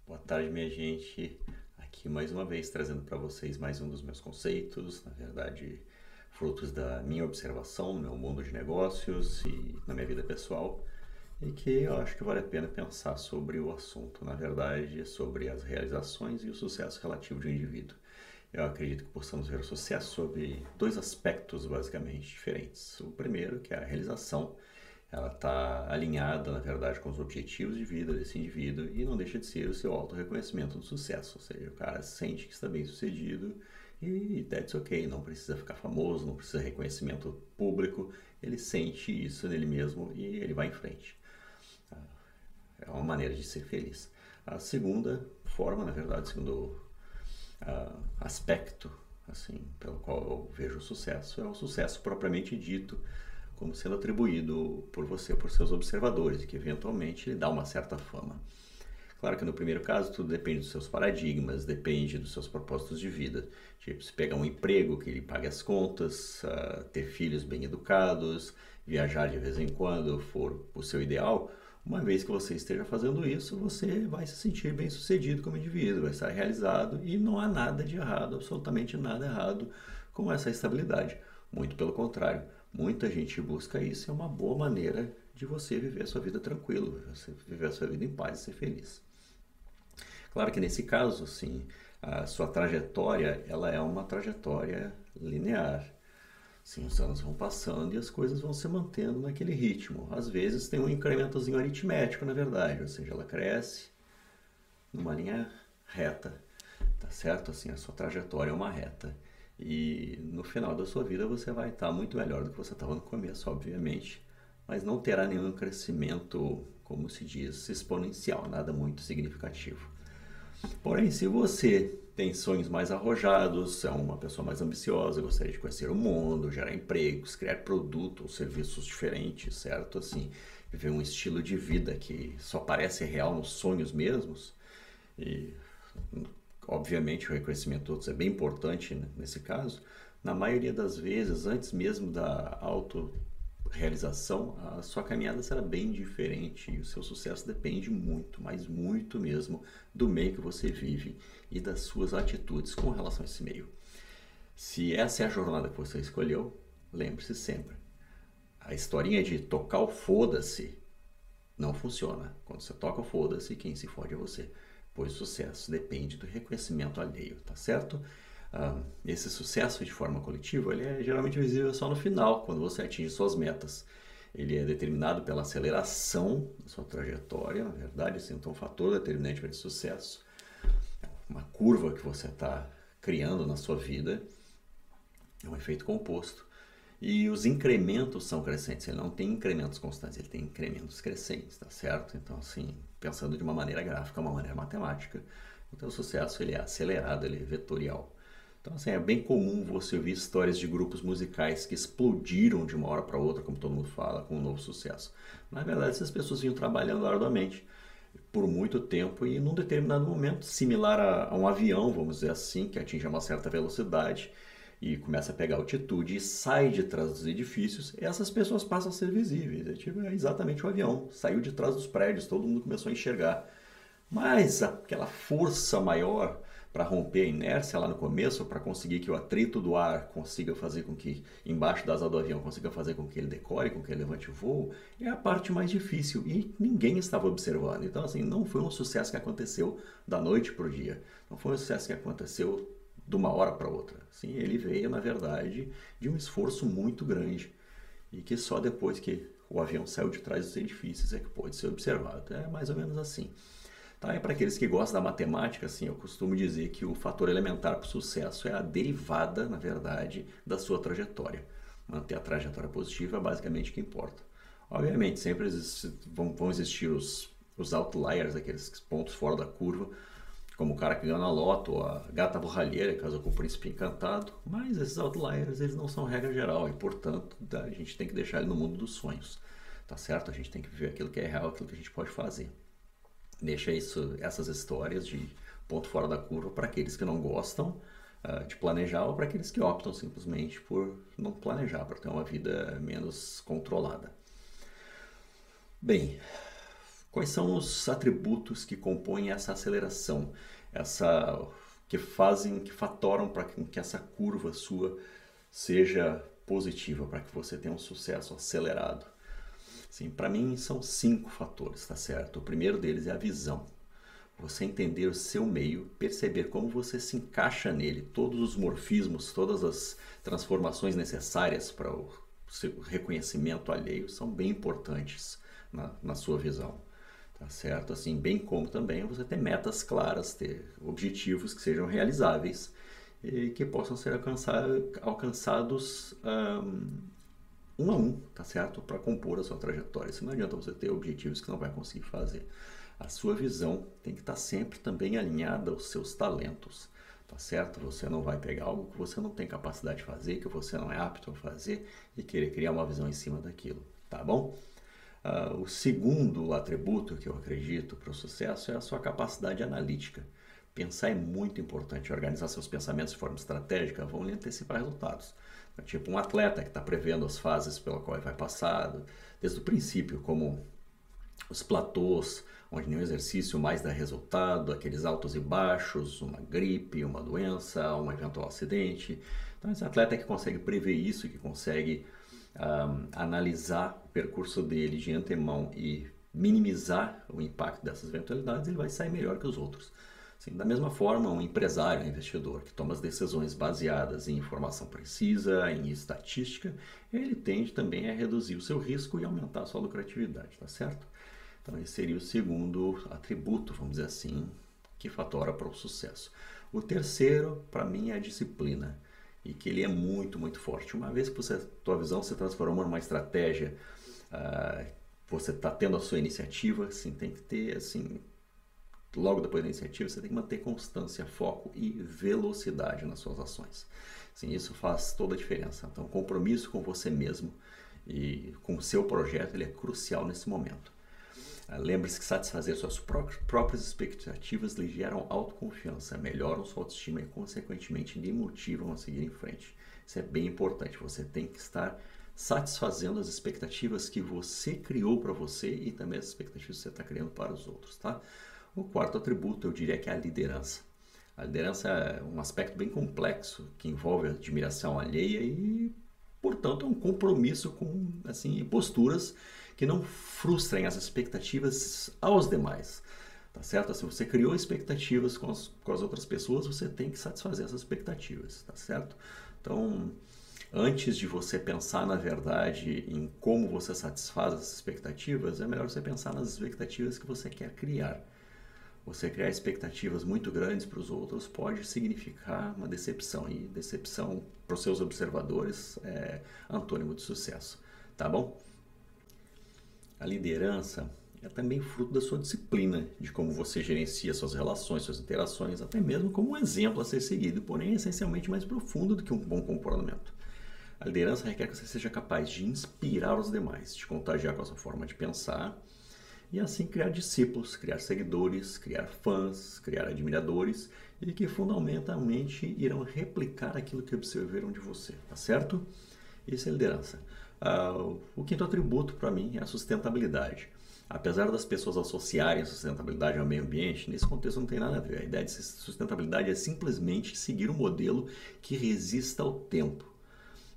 Boa tarde, minha gente. Aqui mais uma vez trazendo para vocês mais um dos meus conceitos, na verdade, frutos da minha observação no meu mundo de negócios e na minha vida pessoal, e que eu acho que vale a pena pensar sobre o assunto, na verdade, sobre as realizações e o sucesso relativo de um indivíduo. Eu acredito que possamos ver o sucesso sobre dois aspectos basicamente diferentes. O primeiro, que é a realização, ela está alinhada, na verdade, com os objetivos de vida desse indivíduo e não deixa de ser o seu auto-reconhecimento do sucesso. Ou seja, o cara sente que está bem sucedido e that's ok, não precisa ficar famoso, não precisa de reconhecimento público, ele sente isso nele mesmo e ele vai em frente. É uma maneira de ser feliz. A segunda forma, na verdade, o segundo aspecto assim, pelo qual eu vejo o sucesso é o sucesso propriamente dito, como sendo atribuído por você, por seus observadores, e que eventualmente lhe dá uma certa fama. Claro que no primeiro caso tudo depende dos seus paradigmas, depende dos seus propósitos de vida. Tipo, se pegar um emprego que lhe pague as contas, ter filhos bem educados, viajar de vez em quando for o seu ideal, uma vez que você esteja fazendo isso, você vai se sentir bem sucedido como indivíduo, vai estar realizado e não há nada de errado, absolutamente nada errado com essa estabilidade. Muito pelo contrário, muita gente busca isso, é uma boa maneira de você viver a sua vida tranquilo, você viver a sua vida em paz e ser feliz. Claro que nesse caso, sim, a sua trajetória, ela é uma trajetória linear. Sim, os anos vão passando e as coisas vão se mantendo naquele ritmo. Às vezes tem um incrementozinho aritmético, na verdade, ou seja, ela cresce numa linha reta, tá certo? Assim, a sua trajetória é uma reta. E no final da sua vida você vai estar muito melhor do que você estava no começo, obviamente, mas não terá nenhum crescimento, como se diz, exponencial, nada muito significativo. Porém, se você tem sonhos mais arrojados, é uma pessoa mais ambiciosa, gostaria de conhecer o mundo, gerar empregos, criar produtos ou serviços diferentes, certo? Assim, viver um estilo de vida que só parece real nos sonhos mesmos. E, obviamente, o reconhecimento de outros é bem importante nesse caso. Na maioria das vezes, antes mesmo da autorrealização, a sua caminhada será bem diferente e o seu sucesso depende muito, mas muito mesmo, do meio que você vive e das suas atitudes com relação a esse meio. Se essa é a jornada que você escolheu, lembre-se sempre, a historinha de tocar o foda-se não funciona. Quando você toca o foda-se, quem se fode é você, pois o sucesso depende do reconhecimento alheio, tá certo? Esse sucesso de forma coletiva ele é geralmente visível só no final, quando você atinge suas metas. Ele é determinado pela aceleração da sua trajetória, na verdade, assim, então um fator determinante para esse sucesso, uma curva que você está criando na sua vida, é um efeito composto. E os incrementos são crescentes, ele não tem incrementos constantes, ele tem incrementos crescentes, tá certo? Então, assim, pensando de uma maneira gráfica, uma maneira matemática, então o sucesso ele é acelerado, ele é vetorial. Então, assim, é bem comum você ouvir histórias de grupos musicais que explodiram de uma hora para outra, como todo mundo fala, com um novo sucesso. Na verdade, essas pessoas vinham trabalhando arduamente por muito tempo e num determinado momento, similar a um avião, vamos dizer assim, que atinge uma certa velocidade e começa a pegar altitude e sai de trás dos edifícios, essas pessoas passam a ser visíveis. É exatamente o avião, saiu de trás dos prédios, todo mundo começou a enxergar. Mas aquela força maior para romper a inércia lá no começo, para conseguir que o atrito do ar consiga fazer com que, embaixo da asa do avião, consiga fazer com que ele decore, com que ele levante o voo, é a parte mais difícil e ninguém estava observando. Então, assim, não foi um sucesso que aconteceu da noite para o dia. Não foi um sucesso que aconteceu de uma hora para outra. Sim, ele veio, na verdade, de um esforço muito grande e que só depois que o avião saiu de trás dos edifícios é que pôde ser observado. É mais ou menos assim. Tá? E para aqueles que gostam da matemática, assim, eu costumo dizer que o fator elementar para o sucesso é a derivada, na verdade, da sua trajetória. Manter a trajetória positiva é basicamente o que importa. Obviamente, sempre vão existir os outliers, aqueles pontos fora da curva, como o cara que ganhou na loto, ou a gata borralheira que casou com o príncipe encantado, mas esses outliers eles não são regra geral e, portanto, a gente tem que deixar ele no mundo dos sonhos, tá certo? A gente tem que viver aquilo que é real, aquilo que a gente pode fazer. Deixa essas histórias de ponto fora da curva para aqueles que não gostam de planejar ou para aqueles que optam simplesmente por não planejar, para ter uma vida menos controlada. Bem, Quais são os atributos que compõem essa aceleração, que fatoram para que essa curva sua seja positiva, para que você tenha um sucesso acelerado? Sim, para mim são 5 fatores, tá certo? O primeiro deles é a visão. Você entender o seu meio, perceber como você se encaixa nele, todos os morfismos, todas as transformações necessárias para o seu reconhecimento alheio são bem importantes na sua visão, tá certo? Assim, bem como também você ter metas claras, ter objetivos que sejam realizáveis e que possam ser alcançados um a um, tá certo? Para compor a sua trajetória. Isso não adianta você ter objetivos que não vai conseguir fazer. A sua visão tem que estar sempre também alinhada aos seus talentos, tá certo? Você não vai pegar algo que você não tem capacidade de fazer, que você não é apto a fazer e querer criar uma visão em cima daquilo, tá bom? O segundo atributo que eu acredito para o sucesso é a sua capacidade analítica. Pensar é muito importante, organizar seus pensamentos de forma estratégica vão lhe antecipar resultados. É tipo um atleta que está prevendo as fases pela qual ele vai passar, desde o princípio, como os platôs, onde nenhum exercício mais dá resultado, aqueles altos e baixos, uma gripe, uma doença, um eventual acidente. Então, esse atleta que consegue prever isso, que consegue analisar o percurso dele de antemão e minimizar o impacto dessas eventualidades, ele vai sair melhor que os outros. Assim, da mesma forma, um empresário, um investidor que toma as decisões baseadas em informação precisa, em estatística, ele tende também a reduzir o seu risco e aumentar a sua lucratividade, tá certo? Então, esse seria o segundo atributo, vamos dizer assim, que fatora para o sucesso. O terceiro, para mim, é a disciplina, e que ele é muito, muito forte. Uma vez que tua visão se transformou numa estratégia, você está tendo a sua iniciativa, assim, tem que ter, assim, logo depois da iniciativa, você tem que manter constância, foco e velocidade nas suas ações. Assim, isso faz toda a diferença. Então, compromisso com você mesmo e com o seu projeto, ele é crucial nesse momento. Lembre-se que satisfazer suas próprias expectativas lhe geram autoconfiança, melhoram sua autoestima e, consequentemente, lhe motivam a seguir em frente. Isso é bem importante. Você tem que estar satisfazendo as expectativas que você criou para você e também as expectativas que você está criando para os outros, tá? O quarto atributo, eu diria que é a liderança. A liderança é um aspecto bem complexo que envolve a admiração alheia e, portanto, é um compromisso com posturas que não frustrem as expectativas aos demais, tá certo? Se você criou expectativas com as outras pessoas, você tem que satisfazer essas expectativas, tá certo? Então, antes de você pensar, na verdade, em como você satisfaz essas expectativas, é melhor você pensar nas expectativas que você quer criar. Você criar expectativas muito grandes para os outros pode significar uma decepção, e decepção para os seus observadores é antônimo de sucesso, tá bom? A liderança é também fruto da sua disciplina, de como você gerencia suas relações, suas interações, até mesmo como um exemplo a ser seguido, porém é essencialmente mais profundo do que um bom comportamento. A liderança requer que você seja capaz de inspirar os demais, de contagiar com a sua forma de pensar e assim criar discípulos, criar seguidores, criar fãs, criar admiradores e que fundamentalmente irão replicar aquilo que observaram de você, tá certo? Isso é liderança. O quinto atributo para mim é a sustentabilidade. Apesar das pessoas associarem a sustentabilidade ao meio ambiente, nesse contexto não tem nada a ver. A ideia de sustentabilidade é simplesmente seguir um modelo que resista ao tempo.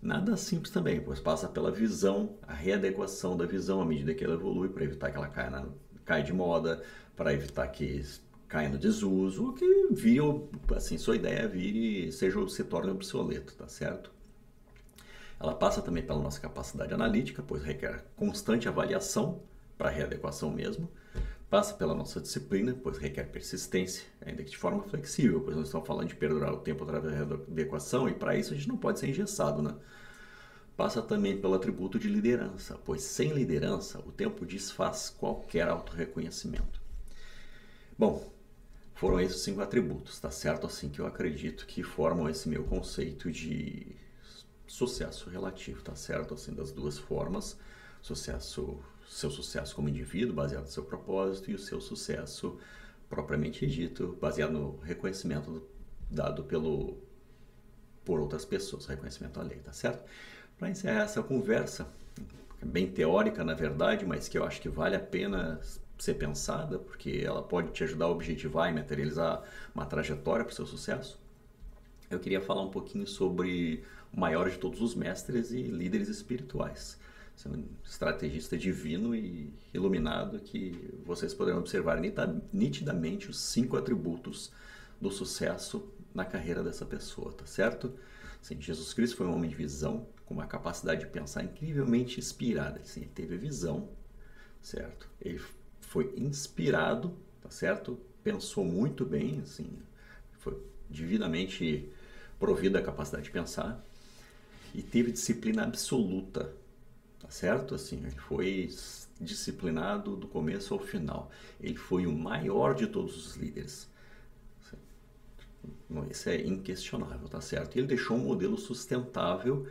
Nada simples também, pois passa pela visão, a readequação da visão à medida que ela evolui, para evitar que ela caia de moda, para evitar que caia no desuso, ou que vire, assim, sua ideia vire, se torne obsoleto, tá certo? Ela passa também pela nossa capacidade analítica, pois requer constante avaliação para readequação mesmo. Passa pela nossa disciplina, pois requer persistência, ainda que de forma flexível, pois nós estamos falando de perdurar o tempo através da readequação e para isso a gente não pode ser engessado, né? Passa também pelo atributo de liderança, pois sem liderança o tempo desfaz qualquer autorreconhecimento. Bom, foram esses 5 atributos, tá certo? Assim que eu acredito que formam esse meu conceito de sucesso relativo, tá certo? Assim, das duas formas, seu sucesso como indivíduo, baseado no seu propósito, e o seu sucesso propriamente dito, baseado no reconhecimento dado por outras pessoas, reconhecimento alheio, tá certo? Para encerrar essa conversa, bem teórica na verdade, mas que eu acho que vale a pena ser pensada, porque ela pode te ajudar a objetivar e materializar uma trajetória para o seu sucesso, eu queria falar um pouquinho sobre o maior de todos os mestres e líderes espirituais. É um estrategista divino e iluminado que vocês poderão observar nitidamente os 5 atributos do sucesso na carreira dessa pessoa, tá certo? Sim, Jesus Cristo foi um homem de visão, com uma capacidade de pensar incrivelmente inspirada. Sim, ele teve visão, certo? Ele foi inspirado, tá certo? Pensou muito bem, assim, foi divinamente provido da capacidade de pensar e teve disciplina absoluta, tá certo? Assim, ele foi disciplinado do começo ao final. Ele foi o maior de todos os líderes. Isso é inquestionável, tá certo? E ele deixou um modelo sustentável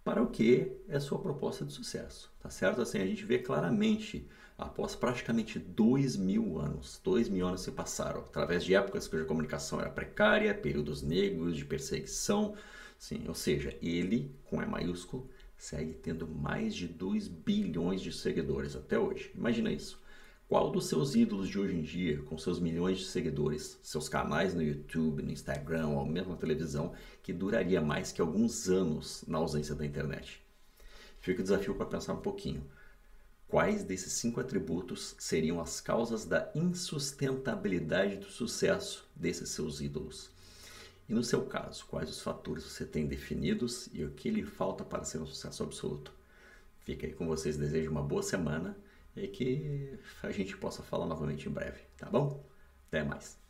para o que é sua proposta de sucesso, tá certo? Assim, a gente vê claramente, após praticamente 2.000 anos, 2.000 anos se passaram, através de épocas cuja comunicação era precária, períodos negros de perseguição, sim, ou seja, ele, com E maiúsculo, segue tendo mais de 2 bilhões de seguidores até hoje. Imagina isso. Qual dos seus ídolos de hoje em dia, com seus milhões de seguidores, seus canais no YouTube, no Instagram ou mesmo na televisão, que duraria mais que alguns anos na ausência da internet? Fica o desafio para pensar um pouquinho. Quais desses 5 atributos seriam as causas da insustentabilidade do sucesso desses seus ídolos? E no seu caso, quais os fatores você tem definidos e o que lhe falta para ser um sucesso absoluto? Fica aí com vocês, desejo uma boa semana e que a gente possa falar novamente em breve, tá bom? Até mais!